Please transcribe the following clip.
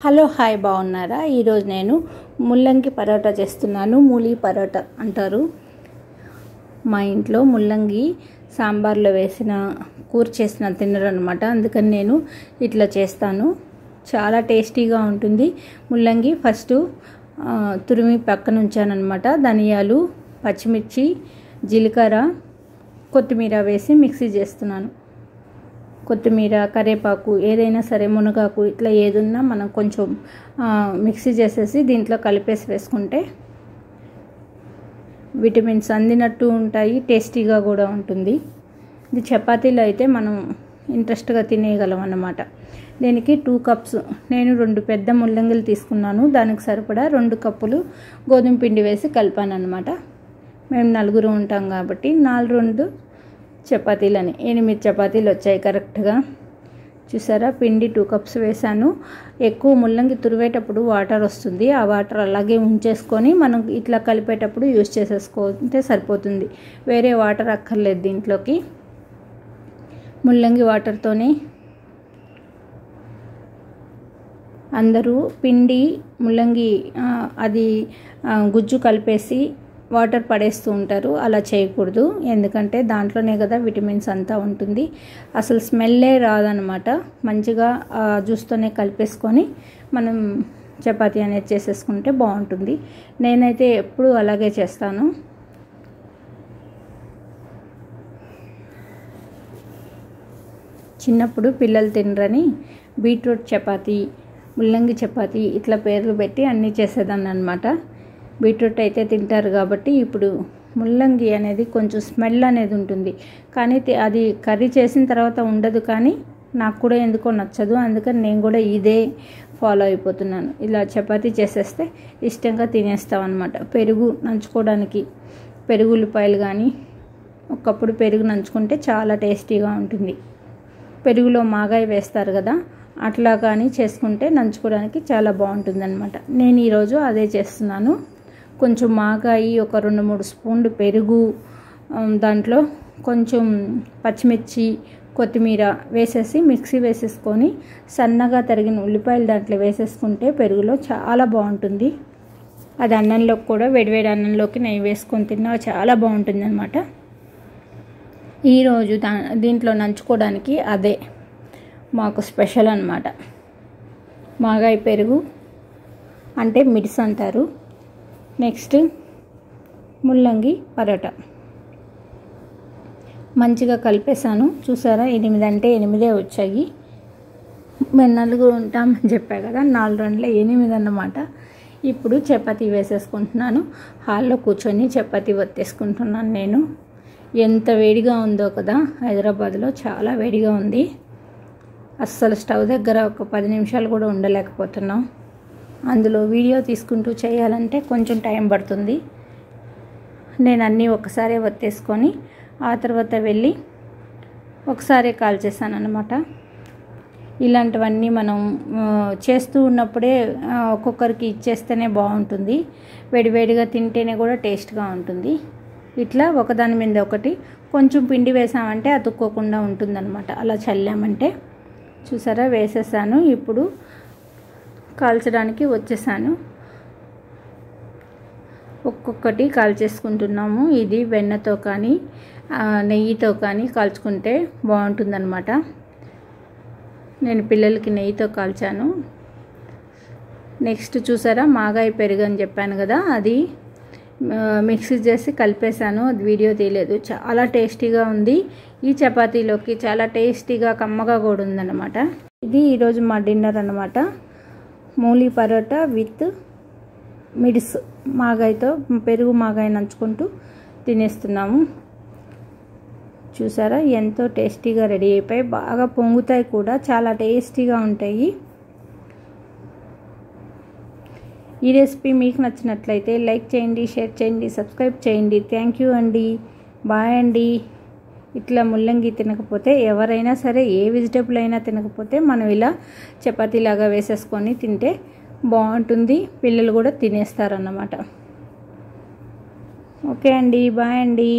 Hello hi బాగున్నారా? ఈరోజు నేను ముల్లంగి పరోటా చేస్తున్నాను. మూలి పరోటా అంటారు. మా ఇంట్లో ముల్లంగి సాంబార్లో వేసిన కూర చేసిన తినరనమాట. అందుకని నేను ఇట్లా చేస్తాను. చాలా టేస్టీగా ఉంటుంది. ముల్లంగి ఫస్ట్ తురిమి పక్కన ఉంచానమాట. ధనియాలు, పచ్చిమిర్చి, జీలకర్ర, కొత్తిమీర వేసి మిక్సీ చేస్తున్నాను. కొత్తిమీర, కరివేపాకు ఏదైనా సరే, మునగాకు ఇట్లా ఏదున్నా మనం కొంచెం మిక్సీ చేసేసి దీంట్లో కలిపేసి వేసుకుంటే విటమిన్స్ అందినట్టు ఉంటాయి, టేస్టీగా కూడా ఉంటుంది. ఇది చపాతీలో అయితే మనం ఇంట్రెస్ట్గా తినేయగలం అన్నమాట. దీనికి 2 కప్స్ నేను 2 పెద్ద ముల్లంగిలు తీసుకున్నాను. దానికి సరిపడా 2 కప్పులు గోధుమ పిండి వేసి కలిపాను అన్నమాట. మేము 4 ఉంటాం కాబట్టి 4 చపాతీలని 8 చపాతీలు వచ్చాయి కరెక్ట్గా. చూసారా, పిండి 2 కప్స్ వేసాను. ఎక్కువ ముల్లంగి తురివేటప్పుడు వాటర్ వస్తుంది. ఆ వాటర్ అలాగే ఉంచేసుకొని మనం ఇట్లా కలిపేటప్పుడు యూజ్ చేసేసుకుంటే సరిపోతుంది. వేరే వాటర్ అక్కర్లేదు దీంట్లోకి. ముల్లంగి వాటర్తోనే అందరూ పిండి ముల్లంగి అది గుజ్జు కలిపేసి వాటర్ పడేస్తూ ఉంటారు. అలా చేయకూడదు, ఎందుకంటే దాంట్లోనే కదా విటమిన్స్ అంతా ఉంటుంది. అసలు స్మెల్లే రాదనమాట. మంచిగా జ్యూస్తోనే కలిపేసుకొని మనం చపాతీ అనేది చేసేసుకుంటే బాగుంటుంది. నేనైతే ఎప్పుడూ అలాగే చేస్తాను. చిన్నప్పుడు పిల్లలు తినరని బీట్రూట్ చపాతీ, ముల్లంగి చపాతీ ఇట్లా పేర్లు పెట్టి అన్నీ చేసేదాన్ని అనమాట. బీట్రూట్ అయితే తింటారు కాబట్టి. ఇప్పుడు ముల్లంగి అనేది కొంచెం స్మెల్ అనేది ఉంటుంది, కానీ అది కర్రీ చేసిన తర్వాత ఉండదు. కానీ నాకు కూడా ఎందుకో నచ్చదు. అందుకని నేను కూడా ఇదే ఫాలో అయిపోతున్నాను. ఇలా చపాతీ చేసేస్తే ఇష్టంగా తినేస్తాం అనమాట. పెరుగు నంచుకోవడానికి పెరుగు ఉల్లిపాయలు కానీ, ఒకప్పుడు పెరుగు నంచుకుంటే చాలా టేస్టీగా ఉంటుంది. పెరుగులో మాగాయ వేస్తారు కదా, అట్లా కానీ చేసుకుంటే నంచుకోవడానికి చాలా బాగుంటుంది అనమాట. నేను ఈరోజు అదే చేస్తున్నాను. కొంచెం మాగాయి, ఒక 2-3 స్పూన్లు పెరుగు, దాంట్లో కొంచెం పచ్చిమిర్చి, కొత్తిమీర వేసేసి మిక్సీ వేసేసుకొని సన్నగా తరిగిన ఉల్లిపాయలు దాంట్లో వేసేసుకుంటే పెరుగులో చాలా బాగుంటుంది. అది అన్నంలోకి కూడా, వేడివేడి అన్నంలోకి నెయ్యి వేసుకొని తిన్నా చాలా బాగుంటుంది అనమాట. ఈరోజు దీంట్లో నంచుకోవడానికి అదే మాకు స్పెషల్ అనమాట. మాగాయ పెరుగు అంటే మిడ్స్ అంటారు. నెక్స్ట్ ముల్లంగి పరోటా మంచిగా కలిపేసాను. చూసారా, 8 అంటే 8 వచ్చాయి. మేము 4 ఉంటామని చెప్పా కదా, 4 8 అన్నమాట. ఇప్పుడు చపాతీ వేసేసుకుంటున్నాను. హాల్లో కూర్చొని చపాతీ వత్తేసుకుంటున్నాను నేను. ఎంత వేడిగా ఉందో కదా, హైదరాబాద్లో చాలా వేడిగా ఉంది. అస్సలు స్టవ్ దగ్గర ఒక 10 నిమిషాలు కూడా ఉండలేకపోతున్నాం. అందులో వీడియో తీసుకుంటూ చేయాలంటే కొంచెం టైం పడుతుంది. నేను అన్నీ ఒకసారి వత్తేసుకొని ఆ తర్వాత వెళ్ళి ఒకసారి కాల్ చేశాను అన్నమాట. ఇలాంటివన్నీ మనం చేస్తూ ఉన్నప్పుడే ఒక్కొక్కరికి ఇచ్చేస్తేనే బాగుంటుంది. వేడివేడిగా తింటేనే కూడా టేస్ట్గా ఉంటుంది. ఇట్లా ఒకదాని మీద ఒకటి కొంచెం పిండి వేసామంటే అతుక్కోకుండా ఉంటుందన్నమాట. అలా చల్లామంటే. చూసారా, వేసేసాను. ఇప్పుడు కాల్చడానికి వచ్చేసాను. ఒక్కొక్కటి కాల్చేసుకుంటున్నాము. ఇది వెన్నతో కానీ నెయ్యితో కానీ కాల్చుకుంటే బాగుంటుందన్నమాట. నేను పిల్లలకి నెయ్యితో కాల్చాను. నెక్స్ట్ చూసారా, మాగాయ పెరుగు అని చెప్పాను కదా, అది మిక్సీ చేసి కలిపేశాను. అది వీడియో తీయలేదు. చాలా టేస్టీగా ఉంది. ఈ చపాతీలోకి చాలా టేస్టీగా కమ్మగా కూడా ఉందన్నమాట. ఇది ఈరోజు మా డిన్నర్ అన్నమాట. మూలి పరోటా విత్ మిడ్స్, మాగాయతో పెరుగు మాగాయ నంచుకుంటూ తినేస్తున్నాము. చూసారా, ఎంతో టేస్టీగా రెడీ అయిపోయి, బాగా పొంగుతాయి కూడా, చాలా టేస్టీగా ఉంటాయి. ఈ రెసిపీ మీకు నచ్చినట్లయితే లైక్ చేయండి, షేర్ చేయండి, సబ్స్క్రైబ్ చేయండి. థ్యాంక్ యూ అండి. బాయ్ అండి. ఇట్లా ముల్లంగి తినకపోతే, ఎవరైనా సరే ఏ వెజిటేబుల్ అయినా తినకపోతే మనం ఇలా చపాతీలాగా వేసేసుకొని తింటే బాగుంటుంది. పిల్లలు కూడా తినేస్తారన్నమాట. ఓకే అండి, బాయ్ అండి.